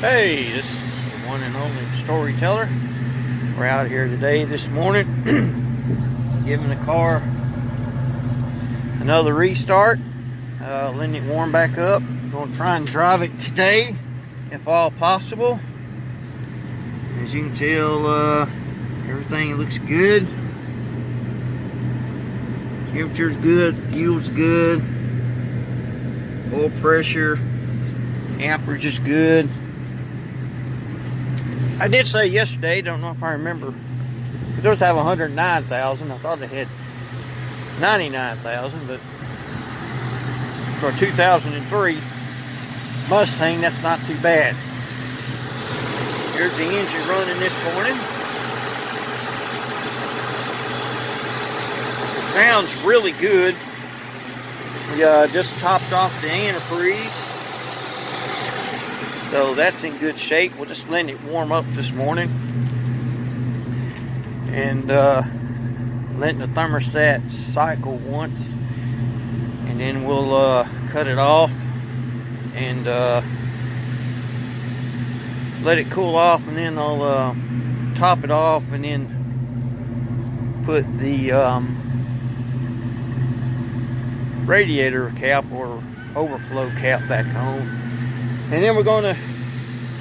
Hey, this is the one and only storyteller. We're out here today this morning giving the car another restart, letting it warm back up. Gonna try and drive it today if all possible. As you can tell, everything looks good. Temperature's good, fuel's good, oil pressure, amperage is good. I did say yesterday, don't know if I remember, it does have 109,000. I thought it had 99,000, but for a 2003 Mustang, that's not too bad. Here's the engine running this morning. It sounds really good. We just topped off the antifreeze. So that's in good shape. We'll just let it warm up this morning. And letting the thermostat cycle once. And then we'll cut it off and let it cool off. And then I'll top it off and then put the radiator cap or overflow cap back on. And then we're going to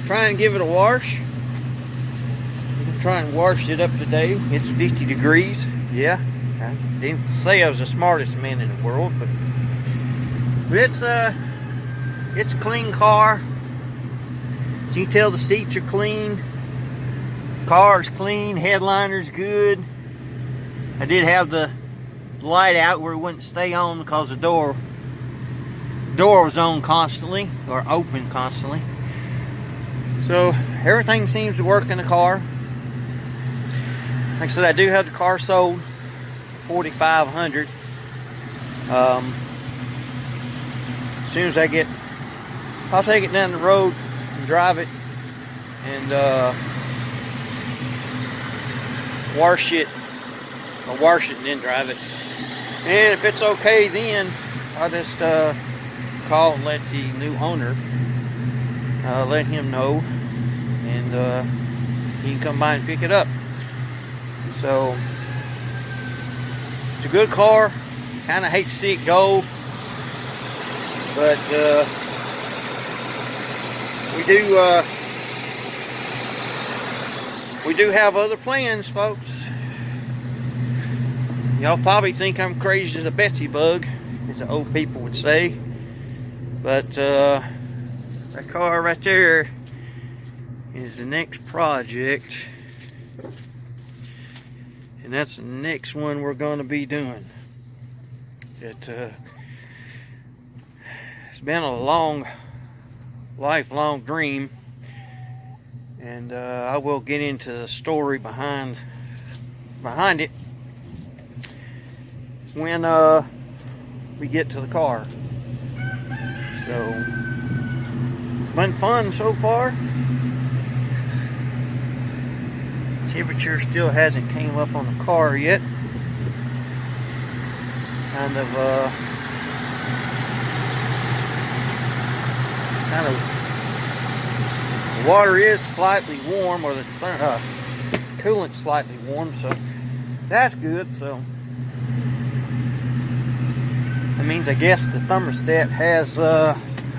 try and give it a wash. We're going to try and wash it up today. It's 50 degrees. Yeah, I didn't say I was the smartest man in the world, but it's a clean car. So you can tell the seats are clean. Car's clean. Headliner's good. I did have the light out where it wouldn't stay on because the door was on constantly, or open constantly. So everything seems to work in the car. Like I said, I do have the car sold $4,500. As soon as I'll take it down the road and drive it and wash it. I'll wash it and then drive it. And if it's okay, then I'll just call and let the new owner let him know, and he can come by and pick it up. So it's a good car. Kind of hate to see it go, but we do have other plans, folks. Y'all probably think I'm crazy as a Betsy bug, as the old people would say. But that car right there is the next project. And that's the next one we're going to be doing. It's been a lifelong dream. And I will get into the story behind it when we get to the car. So it's been fun so far. Temperature still hasn't came up on the car yet. Kind of the water is slightly warm, or the coolant's slightly warm, so that's good. So that means, I guess, the thermostat has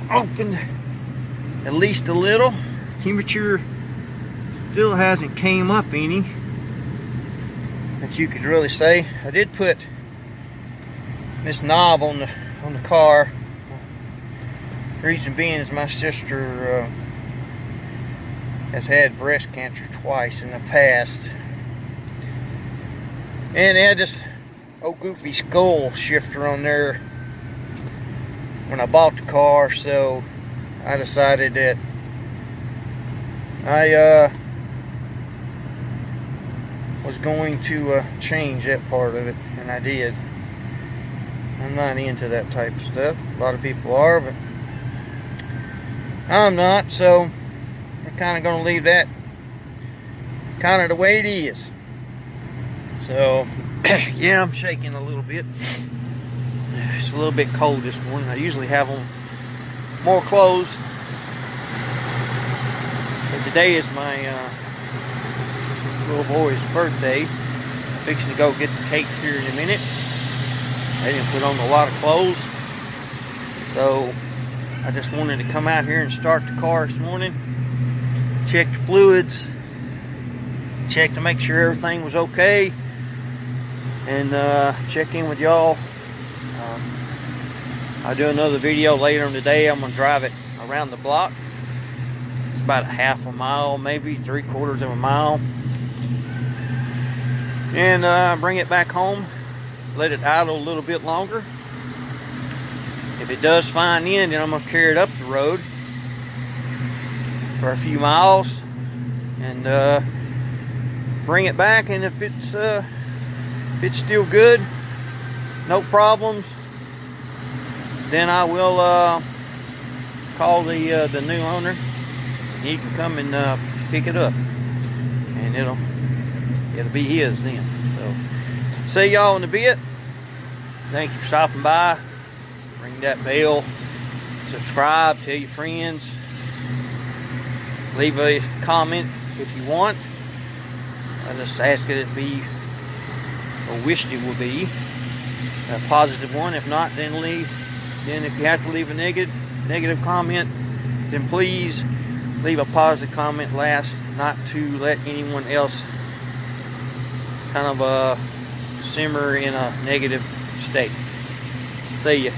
opened at least a little. Temperature still hasn't came up any that you could really say. I did put this knob on the car. Reason being is my sister has had breast cancer twice in the past, and they had this old goofy skull shifter on there when I bought the car, so I decided that I was going to change that part of it, and I did. I'm not into that type of stuff. A lot of people are, but I'm not, so I'm kind of going to leave that kind of the way it is. So yeah, I'm shaking a little bit. It's a little bit cold this morning. I usually have on more clothes today is my little boy's birthday. Fixing to go get the cake here in a minute. I didn't put on a lot of clothes, so I just wanted to come out here and start the car this morning, check the fluids, check to make sure everything was okay, and check in with y'all. I'll do another video later on today. I'm going to drive it around the block. It's about a half a mile, maybe 3/4 of a mile. And bring it back home, let it idle a little bit longer. If it does fine in, then I'm going to carry it up the road for a few miles and bring it back. And if it's still good, no problems, then I will call the new owner. He can come and pick it up, and it'll be his then. So, see y'all in a bit. Thank you for stopping by. Ring that bell, subscribe, tell your friends, leave a comment if you want. I just ask that it be, or wished it would be, a positive one. If not, then if you have to leave a negative comment, then please leave a positive comment last, not to let anyone else kind of simmer in a negative state. See ya.